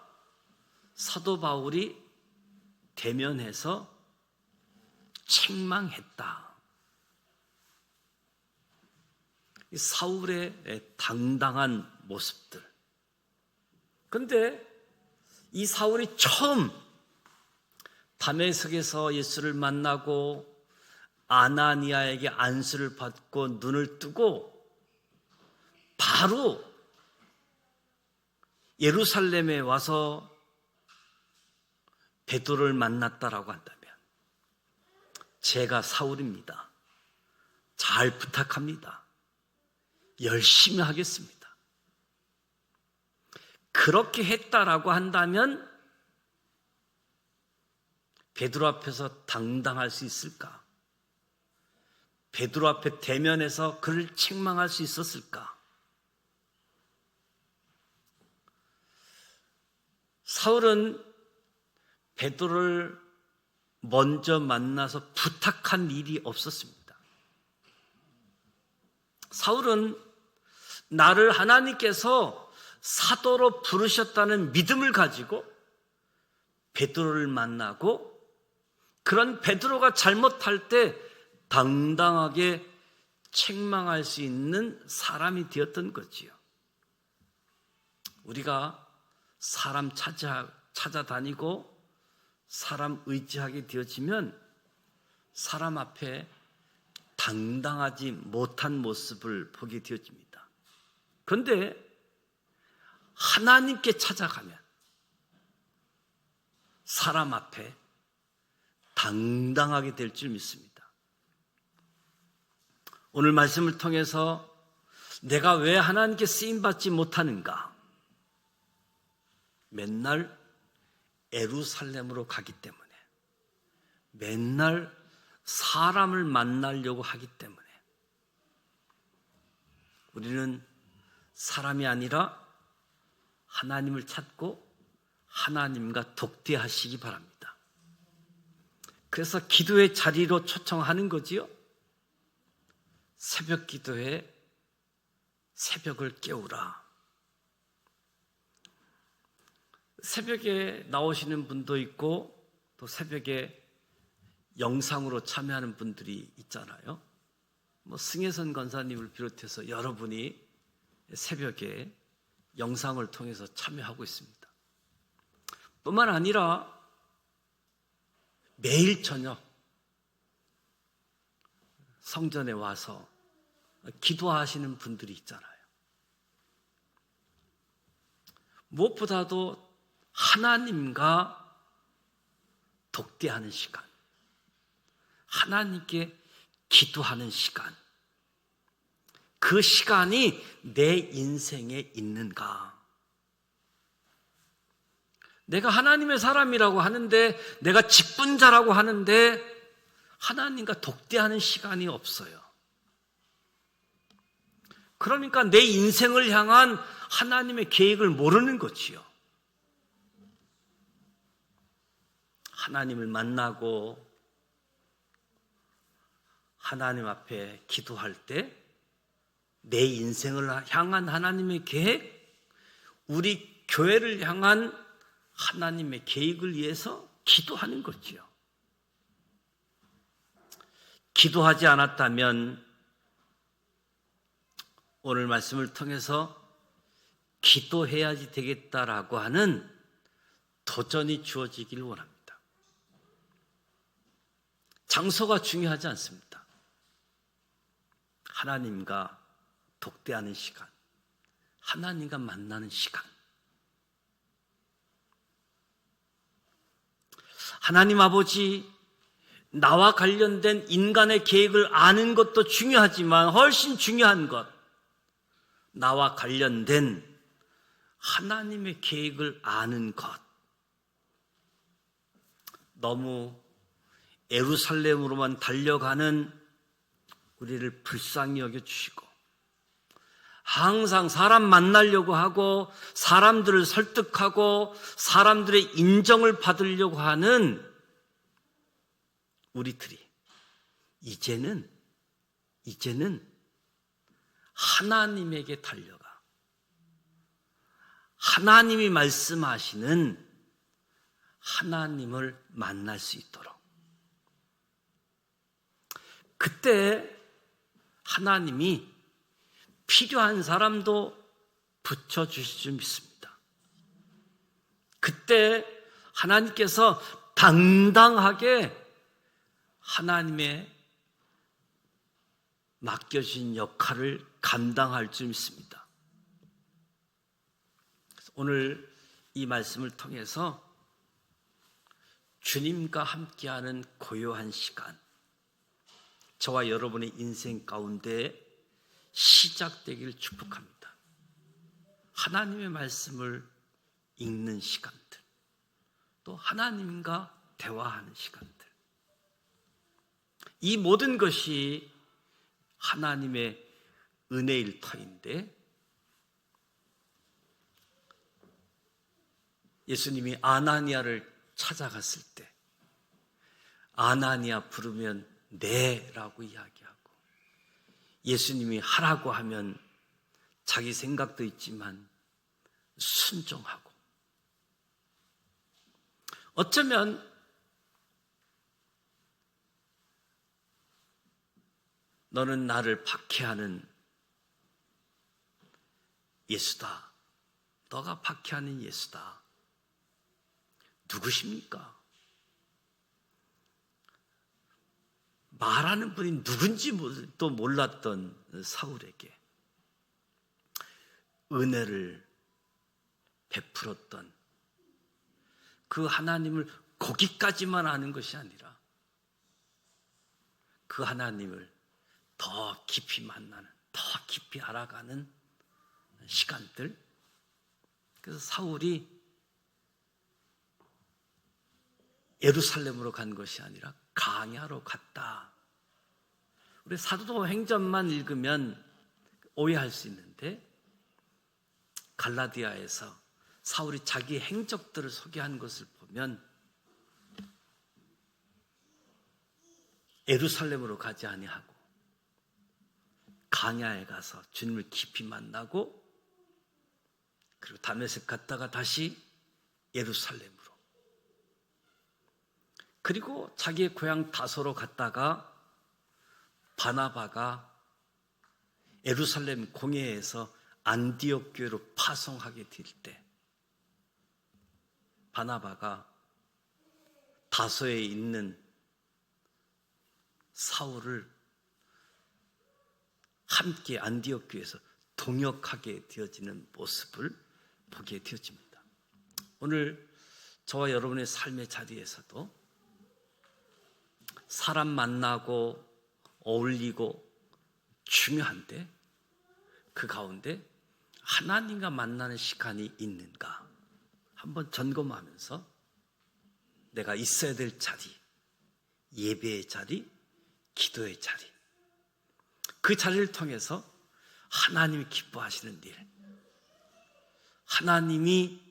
사도 바울이 대면해서 책망했다. 사울의 당당한 모습들. 그런데 이 사울이 처음 다메섹에서 예수를 만나고 아나니아에게 안수를 받고 눈을 뜨고 바로 예루살렘에 와서 베드로를 만났다라고 한다면 제가 사울입니다. 잘 부탁합니다. 열심히 하겠습니다. 그렇게 했다라고 한다면 베드로 앞에서 당당할 수 있을까? 베드로 앞에 대면해서 그를 책망할 수 있었을까? 사울은 베드로를 먼저 만나서 부탁한 일이 없었습니다. 사울은 나를 하나님께서 사도로 부르셨다는 믿음을 가지고 베드로를 만나고 그런 베드로가 잘못할 때 당당하게 책망할 수 있는 사람이 되었던 거지요. 우리가 사람 찾아다니고 사람 의지하게 되어지면 사람 앞에 당당하지 못한 모습을 보게 되어집니다. 그런데 하나님께 찾아가면 사람 앞에 당당하게 될 줄 믿습니다. 오늘 말씀을 통해서 내가 왜 하나님께 쓰임받지 못하는가? 맨날 예루살렘으로 가기 때문에, 맨날 사람을 만나려고 하기 때문에 우리는 사람이 아니라 하나님을 찾고 하나님과 독대하시기 바랍니다. 그래서 기도의 자리로 초청하는 거지요. 새벽 기도에 새벽을 깨우라. 새벽에 나오시는 분도 있고 또 새벽에 영상으로 참여하는 분들이 있잖아요. 승혜선 권사님을 비롯해서 여러분이 새벽에 영상을 통해서 참여하고 있습니다. 뿐만 아니라 매일 저녁 성전에 와서 기도하시는 분들이 있잖아요. 무엇보다도 하나님과 독대하는 시간, 하나님께 기도하는 시간, 그 시간이 내 인생에 있는가? 내가 하나님의 사람이라고 하는데, 내가 직분자라고 하는데 하나님과 독대하는 시간이 없어요. 그러니까 내 인생을 향한 하나님의 계획을 모르는 거지요. 하나님을 만나고 하나님 앞에 기도할 때 내 인생을 향한 하나님의 계획, 우리 교회를 향한 하나님의 계획을 위해서 기도하는 거지요. 기도하지 않았다면 오늘 말씀을 통해서 기도해야지 되겠다라고 하는 도전이 주어지길 원합니다. 장소가 중요하지 않습니다. 하나님과 독대하는 시간, 하나님과 만나는 시간. 하나님 아버지, 나와 관련된 인간의 계획을 아는 것도 중요하지만 훨씬 중요한 것, 나와 관련된 하나님의 계획을 아는 것. 너무 예루살렘으로만 달려가는 우리를 불쌍히 여겨주시고, 항상 사람 만나려고 하고 사람들을 설득하고 사람들의 인정을 받으려고 하는 우리들이 이제는 하나님에게 달려가 하나님이 말씀하시는 하나님을 만날 수 있도록, 그때 하나님이 필요한 사람도 붙여주실 줄 믿습니다. 그때 하나님께서 당당하게 하나님의 맡겨진 역할을 감당할 줄 믿습니다. 오늘 이 말씀을 통해서 주님과 함께하는 고요한 시간, 저와 여러분의 인생 가운데 시작되기를 축복합니다. 하나님의 말씀을 읽는 시간들, 또 하나님과 대화하는 시간들, 이 모든 것이 하나님의 은혜일 터인데, 예수님이 아나니아를 찾아갔을 때 아나니아 부르면 네라고 이야기하고, 예수님이 하라고 하면 자기 생각도 있지만 순종하고, 어쩌면 너는 나를 박해하는 예수다, 너가 박해하는 예수다. 누구십니까? 말하는 분이 누군지 또 몰랐던 사울에게 은혜를 베풀었던 그 하나님을 거기까지만 아는 것이 아니라 그 하나님을 더 깊이 만나는, 더 깊이 알아가는 시간들. 그래서 사울이 예루살렘으로 간 것이 아니라 강야로 갔다. 우리 사도행전만 읽으면 오해할 수 있는데, 갈라디아에서 사울이 자기 행적들을 소개한 것을 보면 예루살렘으로 가지 아니하고 강야에 가서 주님을 깊이 만나고, 그리고 다메섹 갔다가 다시 예루살렘으로, 그리고 자기의 고향 다소로 갔다가 바나바가 예루살렘 공회에서 안디옥 교회로 파송하게 될 때, 바나바가 다소에 있는 사울을 함께 안디옥 교회에서 동역하게 되어지는 모습을 보게 되어집니다. 오늘 저와 여러분의 삶의 자리에서도 사람 만나고 어울리고 중요한데, 그 가운데 하나님과 만나는 시간이 있는가 한번 점검하면서 내가 있어야 될 자리, 예배의 자리, 기도의 자리, 그 자리를 통해서 하나님이 기뻐하시는 일, 하나님이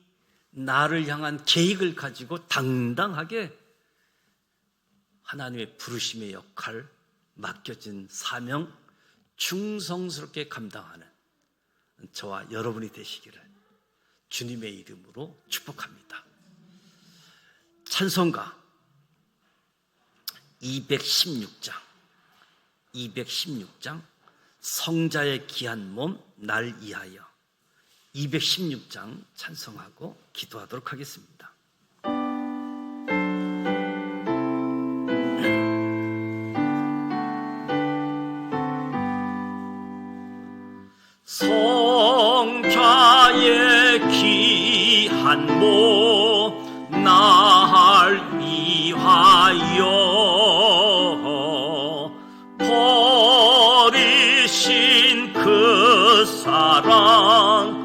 나를 향한 계획을 가지고 당당하게 하나님의 부르심의 역할, 맡겨진 사명 충성스럽게 감당하는 저와 여러분이 되시기를 주님의 이름으로 축복합니다. 찬송가 216장 성자의 귀한 몸 날 위하여 216장 찬송하고 기도하도록 하겠습니다. 성자의 귀한 몸 날 위하여 버리신 그 사랑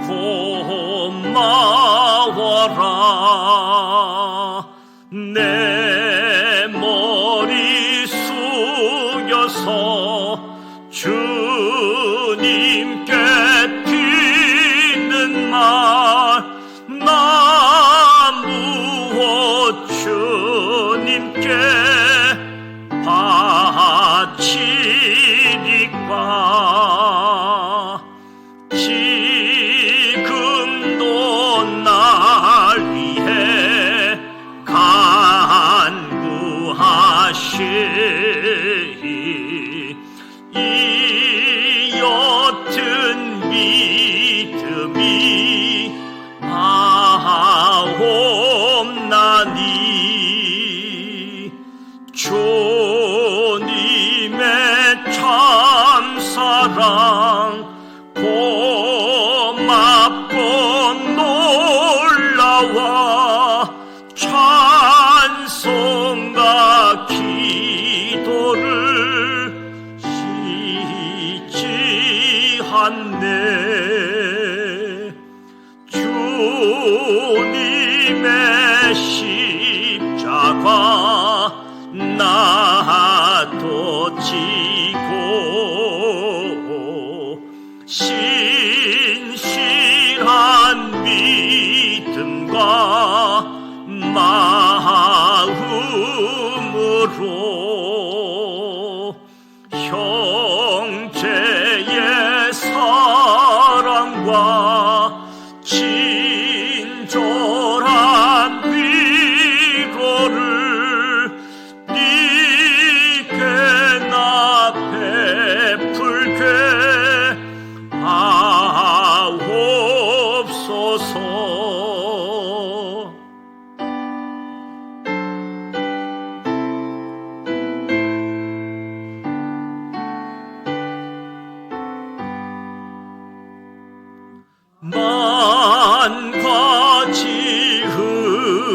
고마워라. 내 머리 숙여서 주님께 듣는 말 나 무엇 주님께 바치리까. 지금도 날 위해 간구하시니 이 옅은 믿음이 아옵나니 주님의 참사랑 고맙고 놀라와 찬송과 기도를 쉬지 않네. 주님의 십자가 나도 지고 신실한 믿음과 마음으로 형제의 사랑과 친절한 위로를 네게 나 베풀게 하옵소서. 만 가지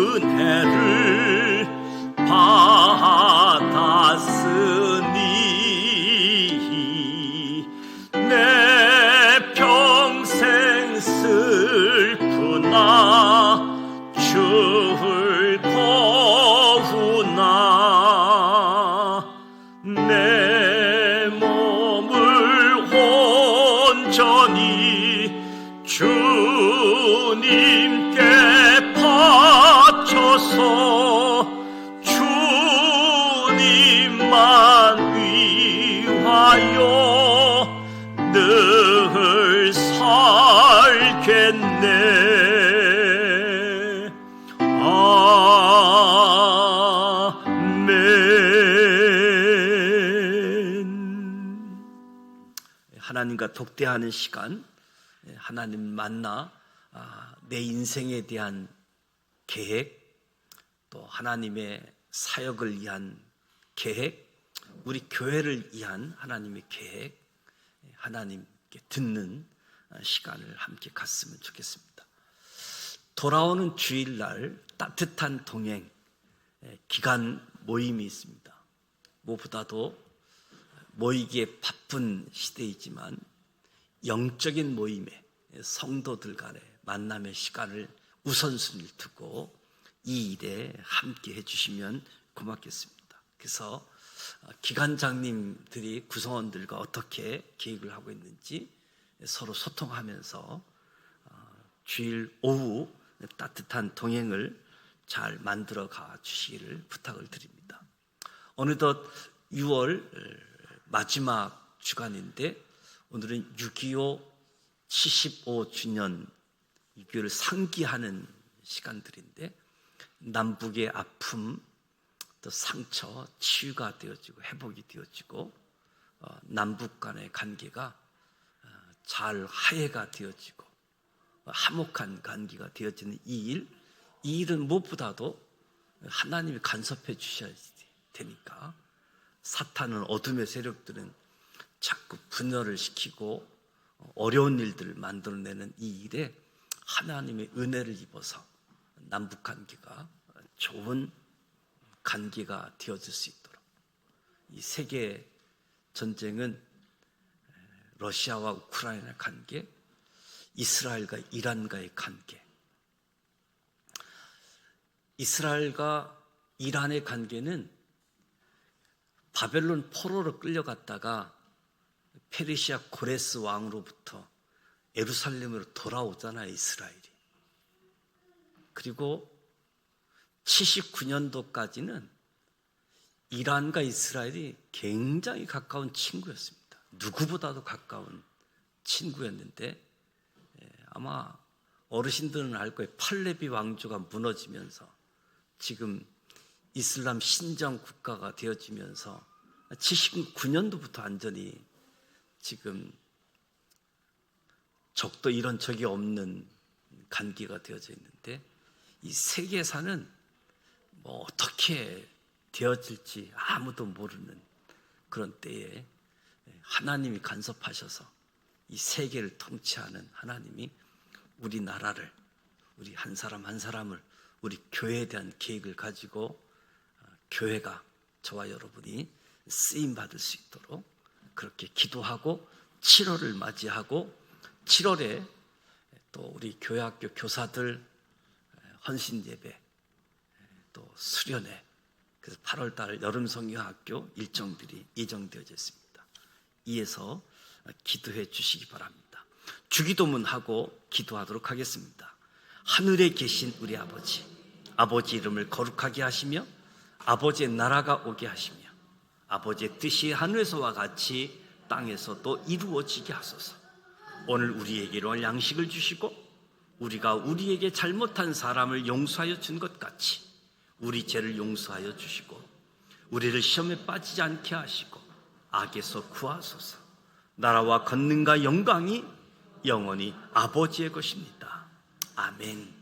은혜를 받았으니 내 평생 슬프나 즐거우나 내 몸을 온전히 주님께 바쳐서 주님만 위하여 늘 살겠네. 아멘. 하나님과 독대하는 시간, 하나님 만나 내 인생에 대한 계획, 또 하나님의 사역을 위한 계획, 우리 교회를 위한 하나님의 계획, 하나님께 듣는 시간을 함께 갔으면 좋겠습니다. 돌아오는 주일날 따뜻한 동행 기간 모임이 있습니다. 무엇보다도 모이기에 바쁜 시대이지만 영적인 모임에 성도들 간의 만남의 시간을 우선순위를 두고 이 일에 함께 해주시면 고맙겠습니다. 그래서 기관장님들이 구성원들과 어떻게 계획을 하고 있는지 서로 소통하면서 주일 오후 따뜻한 동행을 잘 만들어 가 주시기를 부탁을 드립니다. 어느덧 6월 마지막 주간인데 오늘은 6.25 75주년 이 교회를 상기하는 시간들인데, 남북의 아픔, 또 상처, 치유가 되어지고 회복이 되어지고, 남북 간의 관계가 잘 화해가 되어지고 화목한 관계가 되어지는 이 일은 무엇보다도 하나님이 간섭해 주셔야 되니까, 사탄은, 어둠의 세력들은 자꾸 분열을 시키고 어려운 일들을 만들어내는 이 일에 하나님의 은혜를 입어서 남북 관계가 좋은 관계가 되어질 수 있도록, 이 세계 전쟁은 러시아와 우크라이나 관계, 이스라엘과 이란과의 관계, 이스라엘과 이란의 관계는 바벨론 포로로 끌려갔다가 페르시아 고레스 왕으로부터 예루살렘으로 돌아오잖아요, 이스라엘이. 그리고 79년도까지는 이란과 이스라엘이 굉장히 가까운 친구였습니다. 누구보다도 가까운 친구였는데, 아마 어르신들은 알 거예요. 팔레비 왕조가 무너지면서 지금 이슬람 신정 국가가 되어지면서 79년도부터 완전히 지금 적도 이런 적이 없는 관계가 되어져 있는데, 이 세계사는 뭐 어떻게 되어질지 아무도 모르는 그런 때에 하나님이 간섭하셔서 이 세계를 통치하는 하나님이 우리나라를, 우리 한 사람 한 사람을, 우리 교회에 대한 계획을 가지고 교회가, 저와 여러분이 쓰임받을 수 있도록 그렇게 기도하고 7월을 맞이하고, 7월에 또 우리 교회학교 교사들 헌신 예배, 또 수련회, 그래서 8월달 여름성경학교 일정들이 예정되어져 있습니다. 이에서 기도해 주시기 바랍니다. 주기도문하고 기도하도록 하겠습니다. 하늘에 계신 우리 아버지, 아버지 이름을 거룩하게 하시며 아버지의 나라가 오게 하시며 아버지의 뜻이 하늘에서와 같이 땅에서도 이루어지게 하소서. 오늘 우리에게 일용할 양식을 주시고 우리가 우리에게 잘못한 사람을 용서하여 준 것 같이 우리 죄를 용서하여 주시고 우리를 시험에 빠지지 않게 하시고 악에서 구하소서. 나라와 권능과 영광이 영원히 아버지의 것입니다. 아멘.